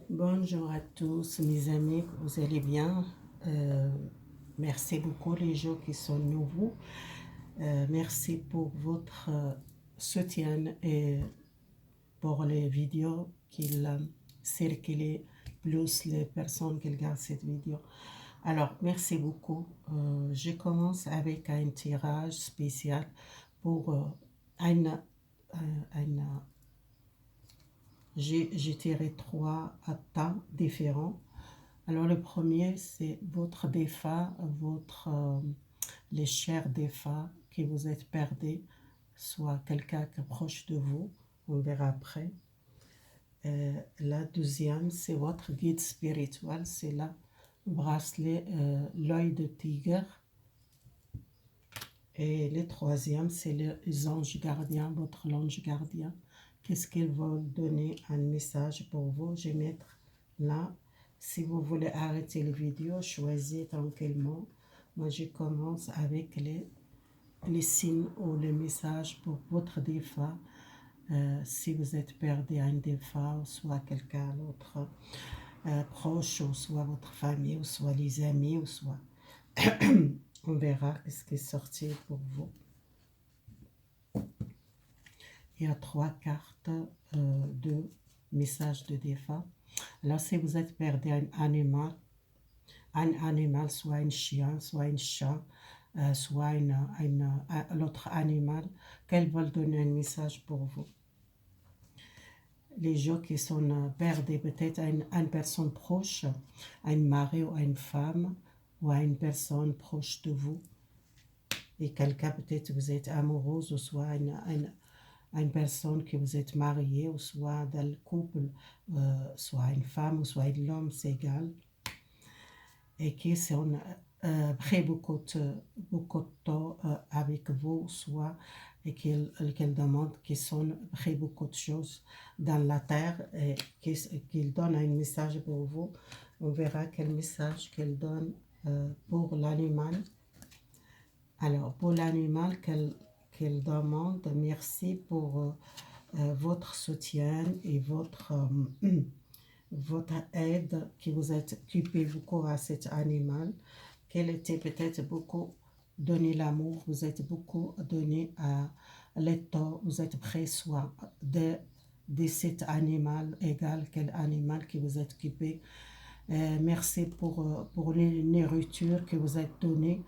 Bonjour à tous mes amis, vous allez bien? Euh, Merci beaucoup les gens qui sont nouveaux. Merci pour votre soutien et pour les vidéos qui circulent, plus les personnes qui regardent cette vidéo. Alors, merci beaucoup. Je commence avec un tirage spécial pour un j'ai tiré trois temps différents. Alors le premier, c'est votre défunt, les chers défunts que vous êtes perdus, soit quelqu'un qui est proche de vous, on verra après. La deuxième, c'est votre guide spirituel, c'est là, bracelet, l'œil de tigre. Et le troisième, c'est les anges gardiens, votre ange gardien. Qu'est-ce qu'ils veulent donner un message pour vous? Je vais mettre là. Si vous voulez arrêter la vidéo, choisissez tranquillement. Moi, je commence avec les signes ou les messages pour votre défunt. Si vous êtes perdu à un défunt, soit quelqu'un d'autre proche, ou soit votre famille, ou soit les amis, ou soit... On verra ce qui est sorti pour vous. Il y a trois cartes de messages de défunt. Là, si vous êtes perdu un animal, soit un chien, soit un chat, soit l'autre animal, qu'elles veulent donner un message pour vous. Les gens qui sont perdus, peut-être à une personne proche, à un mari ou à une femme, ou à une personne proche de vous. Et quelqu'un, peut-être vous êtes amoureuse, ou soit une personne que vous êtes marié, ou soit dans le couple, soit une femme, ou soit l'homme, c'est égal. Et qui sont pris beaucoup de temps avec vous, soit et qu'ils demandent qu'ils sont pris beaucoup de choses dans la terre et qu'ils donnent un message pour vous. On verra quel message qu'ils donnent pour l'animal. Alors, pour l'animal, qu'elle demande merci pour votre soutien et votre aide, que vous êtes occupé beaucoup à cet animal, qu'elle était peut-être beaucoup donné l'amour, vous êtes beaucoup donné à l'état, vous êtes pris soin de cet animal, égal quel animal que vous êtes occupé. Merci pour les nourritures que vous êtes données.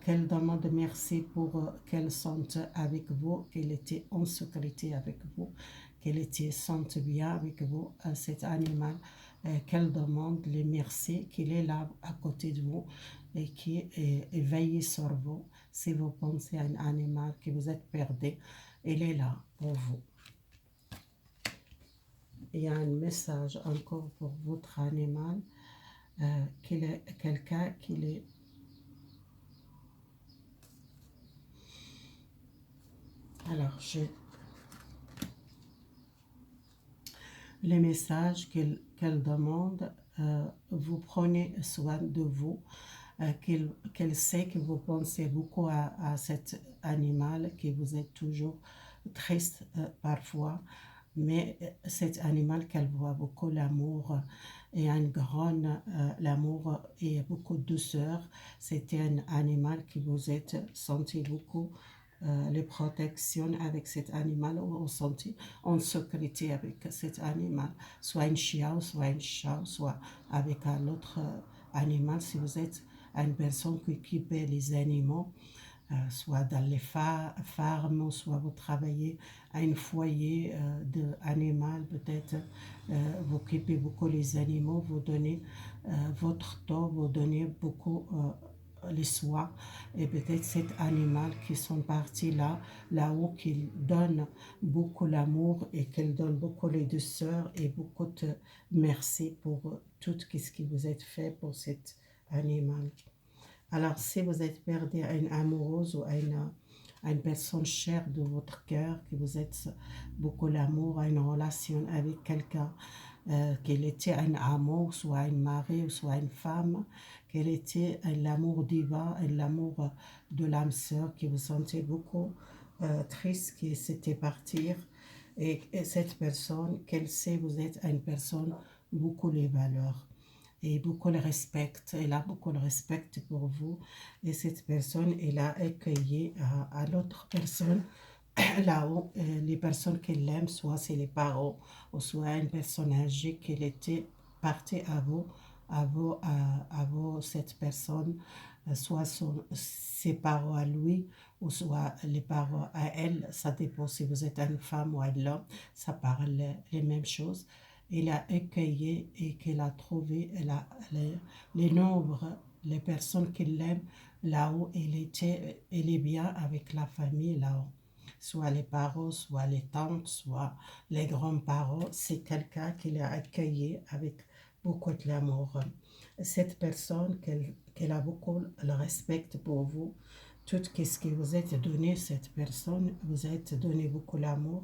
Qu'elle demande merci pour qu'elle sente avec vous, qu'elle était en sécurité avec vous, qu'elle était sente bien avec vous, cet animal. Qu'elle demande les merci, qu'il est là à côté de vous et qui veille sur vous. Si vous pensez à un animal que vous êtes perdu, il est là pour vous. Il y a un message encore pour votre animal, qu'il est quelqu'un qui est... Alors, les messages qu'elle demande, vous prenez soin de vous, qu'elle sait que vous pensez beaucoup à cet animal, que vous êtes toujours triste parfois, mais cet animal qu'elle voit beaucoup l'amour et un grand l'amour et beaucoup de douceur. C'était un animal que vous êtes senti beaucoup les protections avec cet animal, ou senti en sécurité avec cet animal, soit un chien, soit un chat, soit avec un autre animal. Si vous êtes une personne qui occupe les animaux, soit dans les fermes, soit vous travaillez à un foyer d'animal, peut-être vous occupez beaucoup les animaux, vous donnez votre temps, vous donnez beaucoup les soins, et peut-être cet animal qui sont partis là-haut, qui donne beaucoup l'amour et qui donne beaucoup les douceurs et beaucoup de merci pour tout ce que vous êtes fait pour cet animal. Alors, si vous êtes perdu à une amoureuse ou à une personne chère de votre cœur, que vous êtes beaucoup l'amour, à une relation avec quelqu'un, qu'elle était un amour, soit un mari, ou soit une femme, qu'elle était l'amour divin, l'amour de l'âme sœur, que vous sentez beaucoup triste, qui s'était partir. Et cette personne, qu'elle sait, vous êtes une personne, beaucoup les valeurs. Et beaucoup le respecte, elle a beaucoup de respect pour vous. Et cette personne, elle a accueilli à l'autre personne là-haut, les personnes qu'elle aime, soit c'est les parents, ou soit une personne âgée qu'elle était partie à vous, cette personne, soit ses parents à lui, ou soit les parents à elle, ça dépend si vous êtes une femme ou un homme, ça parle les mêmes choses. Elle a accueilli et qu'elle a trouvé les nombres, les personnes qu'elle aime là-haut, elle est bien avec la famille là-haut, soit les parents, soit les tantes, soit les grands-parents. C'est quelqu'un qui l'a accueilli avec beaucoup de l'amour. Cette personne, qu'elle a beaucoup le respect pour vous, tout ce que vous êtes donné, cette personne, vous êtes donné beaucoup l'amour,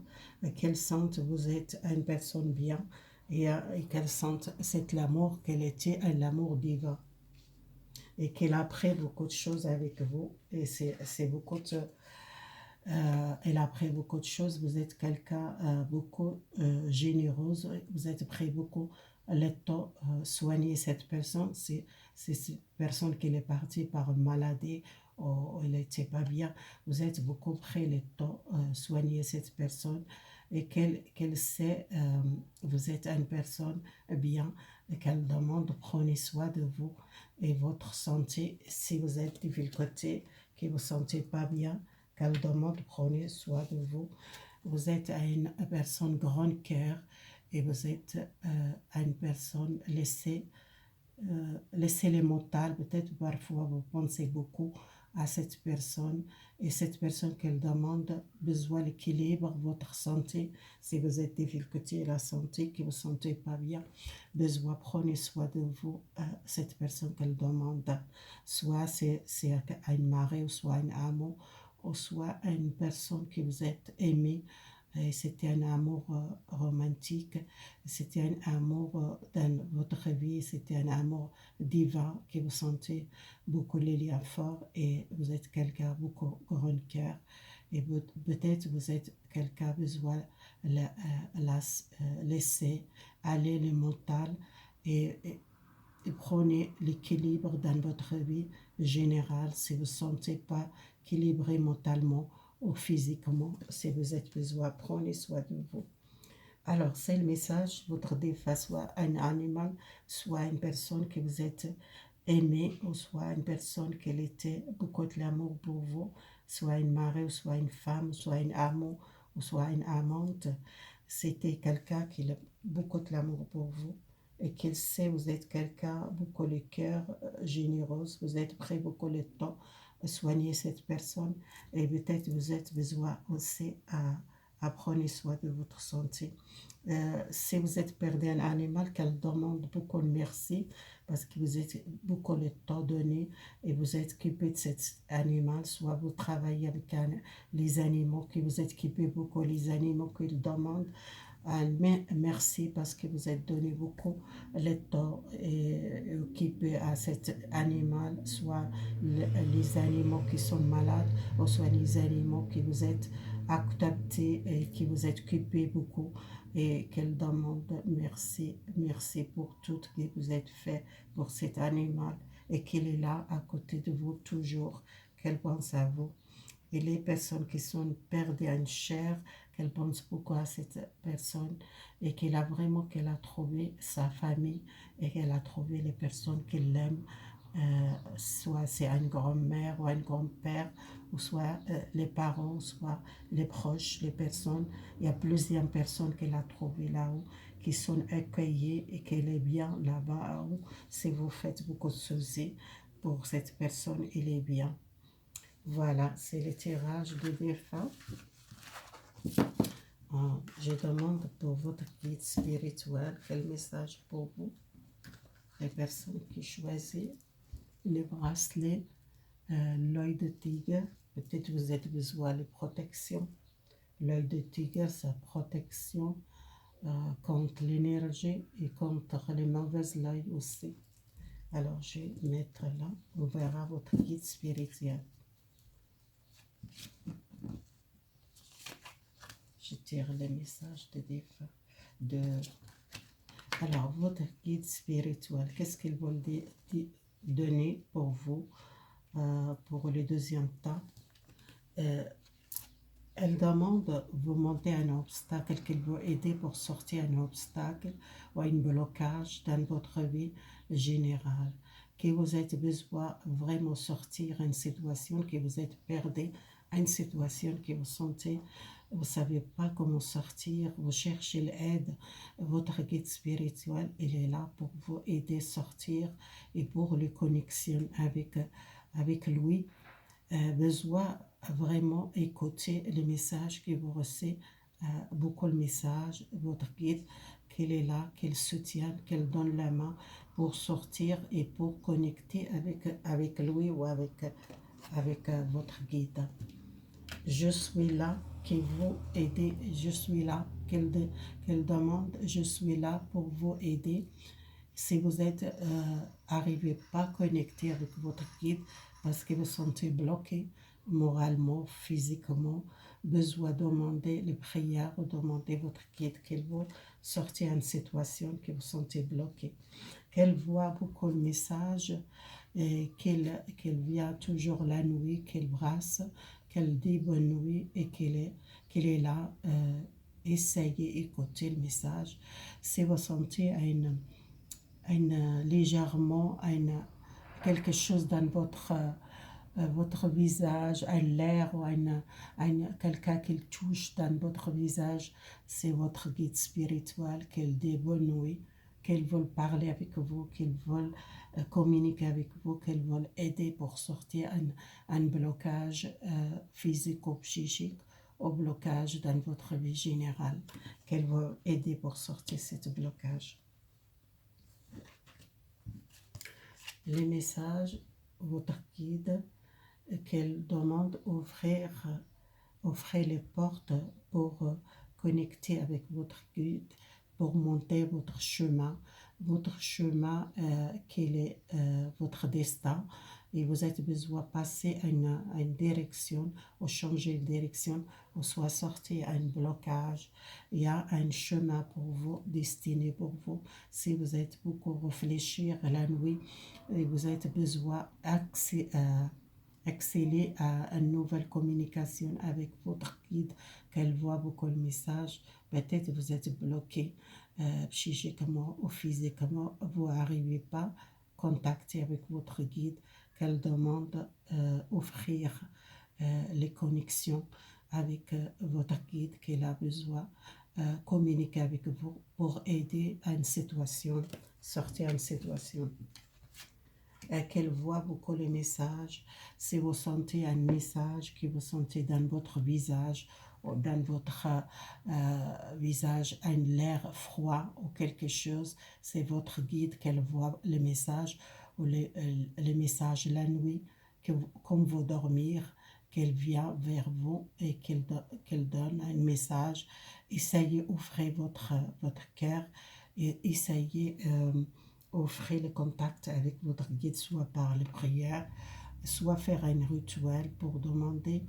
qu'elle sente vous êtes une personne bien et qu'elle sente cet amour, qu'elle était un amour divin et qu'elle a appris beaucoup de choses avec vous. Et c'est beaucoup de, elle a appris beaucoup de choses. Vous êtes quelqu'un beaucoup généreuse. Vous êtes prêt beaucoup le temps soigner cette personne. C'est cette personne qui est partie par une maladie ou elle n'était pas bien. Vous êtes beaucoup prêt le temps soigner cette personne et qu'elle sait vous êtes une personne bien et qu'elle demande prenez soin de vous et votre santé. Si vous êtes de côté, que vous ne vous sentez pas bien, qu'elle demande prenez soin de vous. Vous êtes une personne grand cœur et vous êtes une personne laissez les mentales. Peut-être parfois vous pensez beaucoup à cette personne et cette personne qu'elle demande besoin l'équilibre, votre santé. Si vous êtes difficulté la santé, que vous ne vous sentez pas bien, besoin prenez soin de vous. Cette personne qu'elle demande, soit c'est un mari ou soit un amour ou soit une personne que vous êtes aimé. Et c'était un amour romantique, c'était un amour dans votre vie, c'était un amour divin que vous sentez beaucoup les liens forts et vous êtes quelqu'un beaucoup grand cœur et peut-être vous êtes quelqu'un besoin laisser aller le mental et prenez l'équilibre dans votre vie générale si vous ne sentez pas équilibré mentalement ou physiquement, si vous êtes besoin, prenez soin de vous. Alors, c'est le message, votre défunt, soit un animal, soit une personne que vous êtes aimé, ou soit une personne qui était beaucoup de l'amour pour vous, soit une mari, ou soit une femme, ou soit une amour, ou soit une amante. C'était quelqu'un qui a beaucoup de l'amour pour vous et qu'il sait vous êtes quelqu'un beaucoup le cœur généreux, vous êtes prêt beaucoup le temps à soigner cette personne et peut-être vous êtes besoin aussi à prendre soin de votre santé. Si vous êtes perdu un animal, qu'elle demande beaucoup de merci parce que vous êtes beaucoup le temps donné et vous êtes occupé de cet animal, soit vous travaillez avec les animaux, que vous êtes occupé beaucoup les animaux qu'ils demandent. Merci parce que vous êtes donné beaucoup le temps et occupé à cet animal, soit les animaux qui sont malades, ou soit les animaux qui vous êtes adaptés et qui vous êtes occupé beaucoup et qu'elle demande merci, merci pour tout ce que vous êtes fait pour cet animal et qu'il est là à côté de vous toujours, qu'elle pense à vous. Et les personnes qui sont perdues en chair, qu'elle pense beaucoup à cette personne et qu'elle a trouvé sa famille et qu'elle a trouvé les personnes qui l'aiment, soit c'est une grand-mère ou un grand-père, ou soit les parents, soit les proches, les personnes. Il y a plusieurs personnes qu'elle a trouvées là-haut qui sont accueillies et qu'elle est bien là-bas. Si vous faites beaucoup de choses pour cette personne, il est bien. Voilà, c'est le tirage de défunt. Je demande pour votre guide spirituel quel message pour vous. Les personnes qui choisissent le bracelet, l'œil de tigre, peut-être vous avez besoin de protection. L'œil de tigre, c'est protection contre l'énergie et contre les mauvaises l'œil aussi. Alors, je vais mettre là, on verra votre guide spirituel. Je tire les messages de... Alors, votre guide spirituel, qu'est-ce qu'ils vont donner pour vous pour le deuxième temps? Elle demande vous monter un obstacle, qu'elle vous aider pour sortir un obstacle ou un blocage dans votre vie générale. Que vous êtes besoin vraiment sortir une situation, que vous êtes perdu, une situation que vous sentez, vous ne savez pas comment sortir, vous cherchez l'aide. Votre guide spirituel, il est là pour vous aider à sortir et pour les connexions avec lui. Besoin vraiment écouter les messages que vous recevez, beaucoup de messages, votre guide, qu'elle est là, qu'elle soutient, qu'elle donne la main pour sortir et pour connecter avec lui ou avec votre guide. Je suis là qui vous aider, je suis là qu'elle demande, je suis là pour vous aider. Si vous êtes arrivé pas à connecter avec votre guide parce que vous sentez bloqué moralement, physiquement, besoin de demander les prières ou demander votre guide qu'elle vous sortir une situation que vous sentez bloqué. Qu'elle voit beaucoup de messages et qu'elle vient toujours la nuit, qu'elle brasse, qu'elle dit bonne nuit et qu'elle est là. Essayez d'écouter le message. Si vous sentez légèrement quelque chose dans votre visage, un l'air ou quelqu'un qui touche dans votre visage, c'est votre guide spirituel qu'elle dit bonne nuit, qu'elle veut parler avec vous, qu'elle veut communiquer avec vous, qu'elle veut aider pour sortir un blocage physique ou psychique, au blocage dans votre vie générale, qu'elle veut aider pour sortir ce blocage. Les messages, votre guide, qu'elle demande ouvrir les portes pour connecter avec votre guide, pour monter votre chemin qui est votre destin. Et vous avez besoin de passer à une direction, ou changer de direction, ou soit sortir un blocage. Il y a un chemin pour vous, destiné pour vous. Si vous êtes beaucoup réfléchir la nuit, et vous avez besoin d'accéder à une nouvelle communication avec votre guide, qu'elle voit beaucoup de messages. Peut-être vous êtes bloqué psychiquement ou physiquement, vous n'arrivez pas à contacter avec votre guide, qu'elle demande offrir les connexions avec votre guide, qu'elle a besoin communiquer avec vous pour aider à une situation, sortir une situation. Qu'elle voit beaucoup les messages. Si vous sentez un message que vous sentez dans votre visage, ou dans votre visage un l'air froid ou quelque chose, c'est votre guide qu'elle voit le message, ou les messages la nuit, comme vous dormir, qu'elle vient vers vous et qu'elle donne un message. Essayez d'ouvrir votre cœur et essayez offrir le contact avec votre guide, soit par les prières, soit faire un rituel pour demander,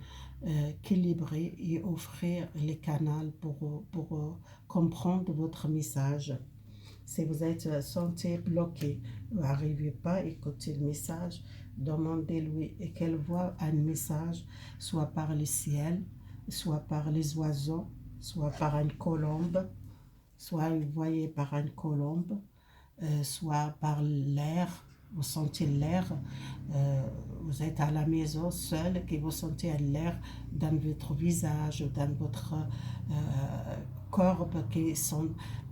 équilibrer et offrir les canaux pour comprendre votre message. Si vous êtes senti bloqué, vous n'arrivez pas à écouter le message, demandez-lui et qu'elle voit un message, soit par le ciel, soit par les oiseaux, soit par une colombe, soit vous voyez par une colombe, soit par l'air, vous sentez l'air, vous êtes à la maison seul, que vous sentez l'air dans votre visage, dans votre corps,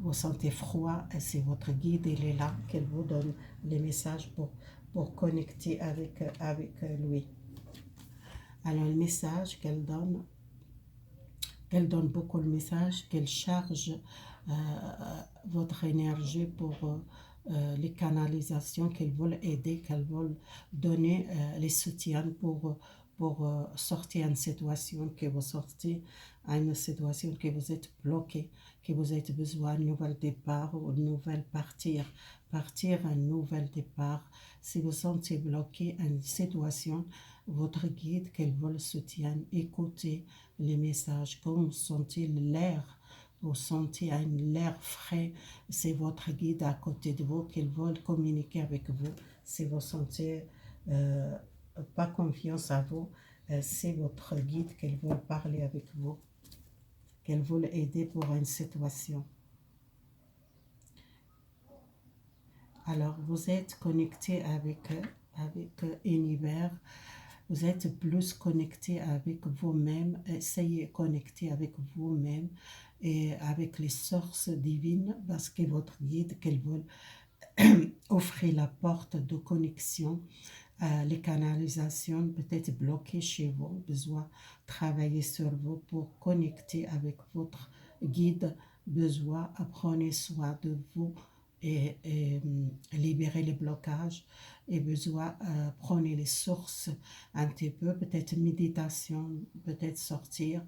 vous sentez froid, c'est votre guide, il est là, qu'elle vous donne les messages pour connecter avec lui. Alors le message qu'elle donne beaucoup de messages, qu'elle charge votre énergie pour les canalisations, qu'elle veut aider, qu'elle veut donner les soutiens pour sortir d'une situation, que vous sortez à une situation que vous êtes bloqué, que vous avez besoin d'un nouvel départ ou d'un nouvel partir à un nouvel départ. Si vous sentez bloqué à une situation, votre guide, qu'elle vous le soutienne. Écoutez les messages, quand vous sentez l'air, vous sentez l'air frais, c'est votre guide à côté de vous, qu'elle veut communiquer avec vous. Si vous sentez pas confiance à vous, c'est votre guide qu'elle veut parler avec vous, qu'elle veut aider pour une situation. Alors, vous êtes connecté avec l'univers, vous êtes plus connecté avec vous-même, essayez de connecter avec vous-même et avec les sources divines, parce que votre guide, qu'elle veut offrir la porte de connexion. Les canalisations peut-être bloquées chez vous, besoin de travailler sur vous pour connecter avec votre guide, besoin de prendre soin de vous et libérer les blocages et besoin de prendre les sources un petit peu, peut-être méditation, peut-être sortir.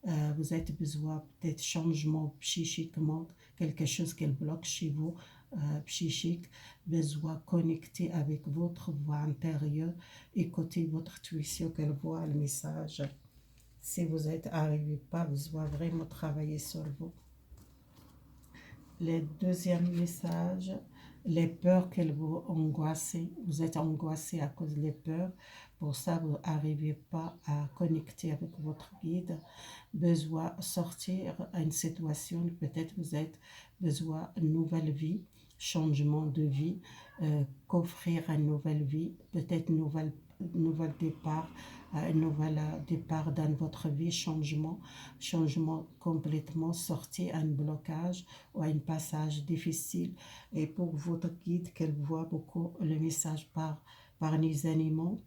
Vous avez besoin peut-être changement psychiquement, quelque chose qui bloque chez vous, psychique, besoin connecter avec votre voix intérieure, écouter votre intuition, qu'elle voit le message. Si vous êtes arrivé pas, besoin vraiment travailler sur vous. Le deuxième message, les peurs qu'elles vous angoissent, vous êtes angoissé à cause des peurs, pour ça vous n'arrivez pas à connecter avec votre guide, besoin sortir à une situation, peut-être vous êtes besoin d'une nouvelle vie, changement de vie, qu'offrir une nouvelle vie, peut-être nouvel départ, un nouvel départ dans votre vie, changement complètement, sortir un blocage ou un passage difficile. Et pour votre guide, qu'elle voit beaucoup le message par les animaux,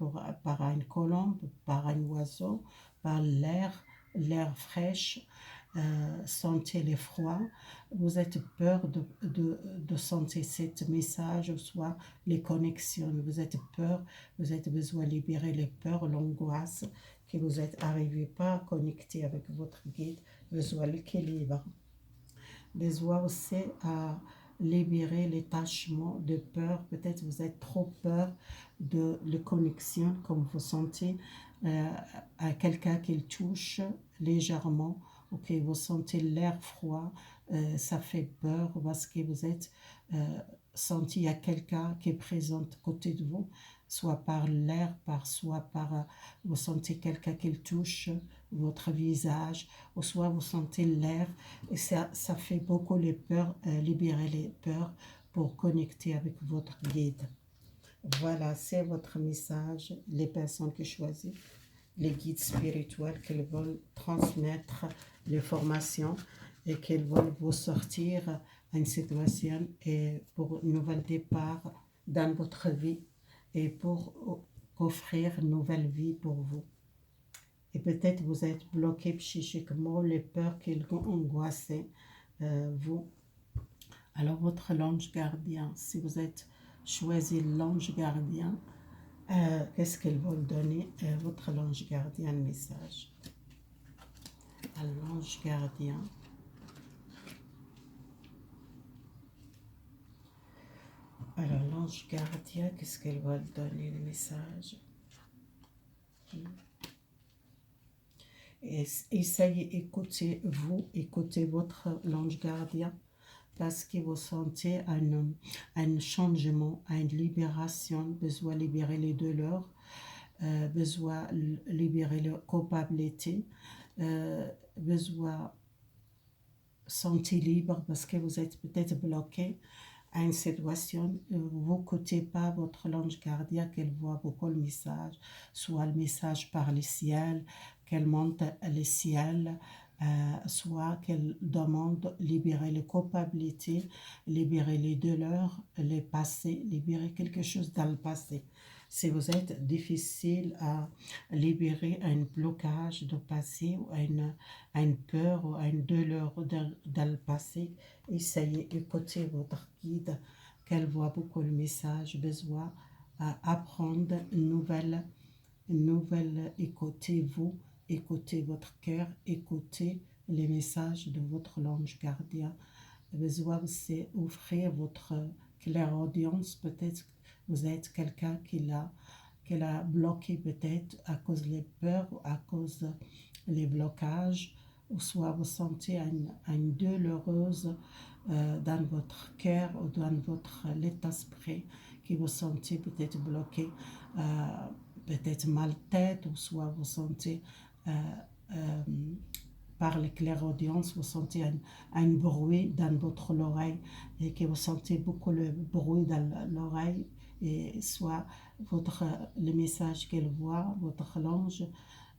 par une colombe, par un oiseau, par l'air fraîche, sentez les froids, vous êtes peur de sentir ce message, soit les connexions, vous êtes peur, vous avez besoin de libérer les peurs, l'angoisse, que vous êtes arrivé pas à connecter avec votre guide, besoin de l'équilibre, besoin aussi à libérer les tâchements de peur, peut-être vous êtes trop peur de la connexion, comme vous sentez à quelqu'un qui touche légèrement, ok, vous sentez l'air froid, ça fait peur parce que vous êtes senti à quelqu'un qui est présent à côté de vous, soit par l'air, soit par vous sentez quelqu'un qui touche votre visage, ou soit vous sentez l'air, et ça fait beaucoup les peurs, libérer les peurs pour connecter avec votre guide. Voilà, c'est votre message, les personnes qui choisissent les guides spirituels qu'ils veulent transmettre les formations et qu'ils veulent vous sortir à une situation et pour un nouvel départ dans votre vie et pour offrir une nouvelle vie pour vous. Et peut-être vous êtes bloqué psychiquement, les peurs qui ont angoissé vous. Alors votre l'ange gardien, si vous êtes choisi l'ange gardien, qu'est-ce qu'elle va donner votre l'ange gardien, le message à l'ange gardien. Alors l'ange gardien, qu'est-ce qu'elle va donner, le message? Et essayez, écoutez votre l'ange gardien, parce que vous sentez un changement, une libération, besoin de libérer les douleurs, besoin de libérer la culpabilité, besoin de sentir libre parce que vous êtes peut-être bloqué à une situation, vous n'écoutez pas votre l'ange gardien, qu'elle voit beaucoup le message, soit le message par le ciel, qu'elle monte le ciel, soit qu'elle demande libérer les culpabilités, libérer les douleurs, les passés, libérer quelque chose dans le passé. Si vous êtes difficile à libérer un blocage de passé ou une peur ou une douleur dans le passé, essayez d'écouter votre guide, qu'elle voit beaucoup le message, besoin d'apprendre une nouvelle, écoutez-vous, écoutez votre cœur, écoutez les messages de votre l'ange gardien. Besoin c'est offrir votre clairaudience, peut-être vous êtes quelqu'un qui qu'elle a bloqué peut-être à cause des peurs, ou à cause des blocages, ou soit vous sentez une douloureuse dans votre cœur ou dans votre l'esprit, que vous sentez peut-être bloqué, peut-être mal tête, ou soit vous sentez euh, par les clairaudiences, vous sentez un bruit dans votre oreille et que vous sentez beaucoup le bruit dans l'oreille, et soit le message qu'elle voit, votre ange,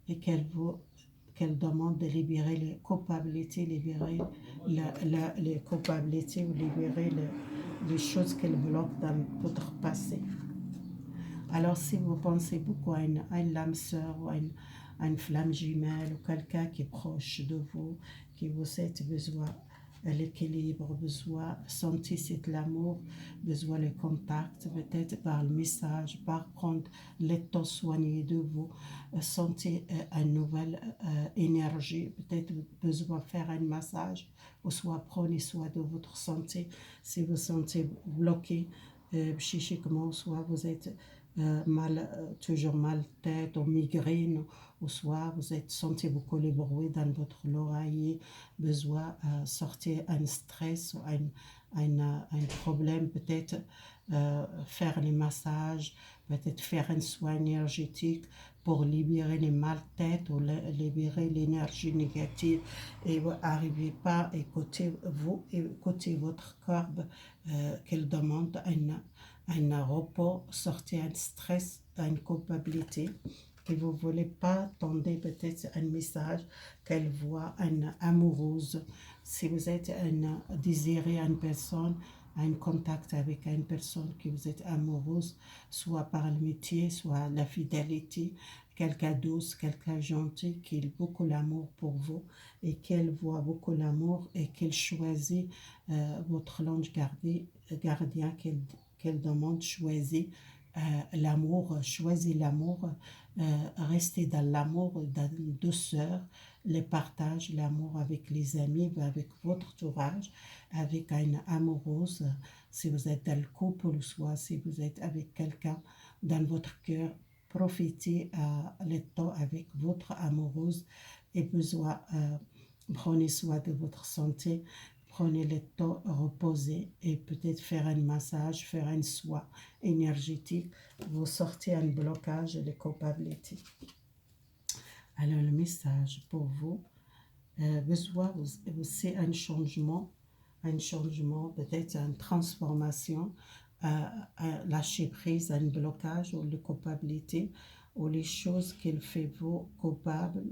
et qu'elle demande de libérer les culpabilités, libérer les culpabilités, ou libérer les choses qu'elle bloque dans votre passé. Alors, si vous pensez beaucoup à une lame sœur, ou à une flamme jumelle, ou quelqu'un qui est proche de vous, qui vous êtes besoin de l'équilibre, besoin de sentir cet amour, besoin le contact, peut-être par le message, par prendre le temps soigné de vous, sentir une nouvelle énergie, peut-être besoin de faire un massage, ou soit prenez soin de votre santé, si vous sentez bloqué psychiquement, soit vous êtes toujours mal tête, ou migraine, ou soit vous êtes senti beaucoup le bruit dans votre oreiller, besoin sortir un stress, ou un problème, peut-être faire les massages, peut-être faire un soin énergétique pour libérer les mal têtes, ou libérer l'énergie négative, et vous n'arrivez pas à écouter votre corps qu'elle demande un repos, sortir un stress, une culpabilité, que vous ne voulez pas attendre peut-être un message qu'elle voit, une amoureuse. Si vous êtes désiré une personne, un contact avec une personne que vous êtes amoureuse, soit par le métier, soit la fidélité, quelqu'un douce, quelqu'un gentil, qui a beaucoup l'amour pour vous, et qu'elle voit beaucoup l'amour, et qu'elle choisit votre ange gardien, qu'elle demande, choisis l'amour, rester dans l'amour, dans la douceur, le partage, l'amour avec les amis, avec votre entourage, avec une amoureuse, si vous êtes dans le couple, ou soit si vous êtes avec quelqu'un dans votre cœur, profitez le temps avec votre amoureuse, et besoin, prenez soin de votre santé. Prenez le temps, reposer, et peut-être faire un massage, faire un soin énergétique, vous sortez un blocage de culpabilité. Alors, le message pour vous, c'est un changement, peut-être une transformation, lâcher prise à un blocage, ou la culpabilité, ou les choses qu'il fait vous coupable,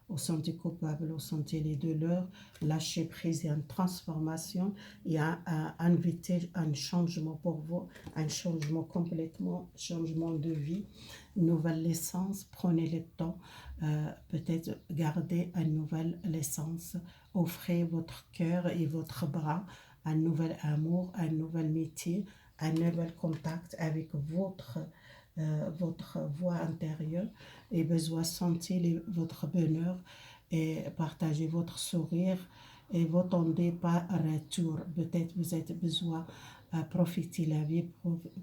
vous sentez coupable, vous sentez les douleurs, lâcher prise et une transformation, et inviter un changement pour vous, un changement complètement, changement de vie, une nouvelle naissance. Prenez le temps, peut-être garder une nouvelle naissance, offrez votre cœur et votre bras, un nouvel amour, un nouvel métier, un nouvel contact avec votre voix intérieure, et besoin de sentir votre bonheur, et partager votre sourire, et vous attendez pas retour. Peut-être vous avez besoin de profiter la vie,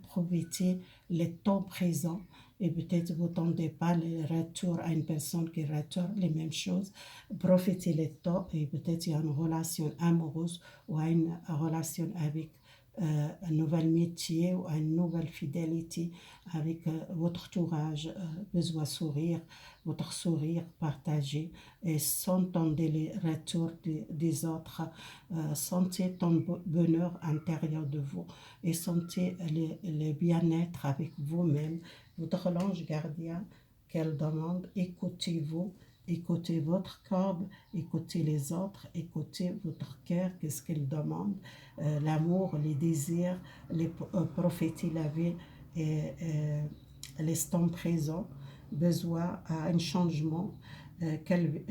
profiter le temps présent, et peut-être vous n'attendez pas le retour à une personne qui retourne les mêmes choses. Profitez le temps, et peut-être il y a une relation amoureuse, ou une relation avec un nouvel métier, ou une nouvelle fidélité avec votre entourage, besoin sourire, votre sourire partagé, et s'entendez les retours des autres, sentez ton bonheur intérieur de vous, et sentez le bien-être avec vous-même, votre ange gardien qu'elle demande, écoutez-vous, écoutez votre corps, écoutez les autres, écoutez votre cœur, qu'est-ce qu'il demande, l'amour, les désirs, prophéties la vie, et l'instant présent, besoin à un changement, qu'elle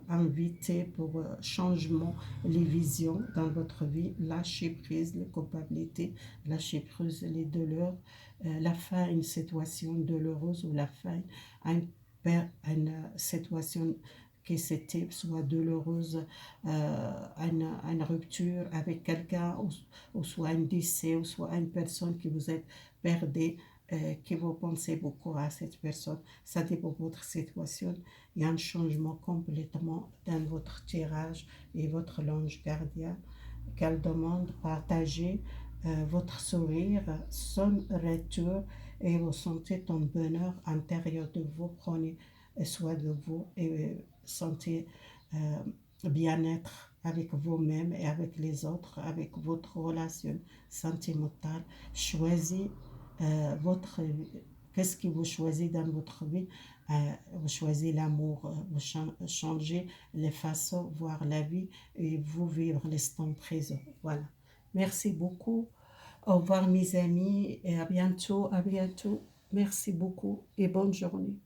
invite pour changement, les visions dans votre vie, lâcher prise les culpabilités, lâcher prise les douleurs, la fin une situation douloureuse, ou la fin une situation que c'était soit douloureuse, une rupture avec quelqu'un, ou soit un décès, ou soit une personne que vous êtes perdue, que vous pensez beaucoup à cette personne. Ça dépend de votre situation. Il y a un changement complètement dans votre tirage et votre l'ange gardien qu'elle demande partager votre sourire, son retour et vous sentez ton bonheur intérieur de vous. Prenez soin de vous et sentez bien-être avec vous-même et avec les autres, avec votre relation sentimentale. Choisissez votre qu'est-ce que vous choisissez dans votre vie. Vous choisissez l'amour, vous changez les façons de voir la vie et vous vivre l'instant présent. Voilà. Merci beaucoup. Au revoir mes amis et à bientôt, à bientôt. Merci beaucoup et bonne journée.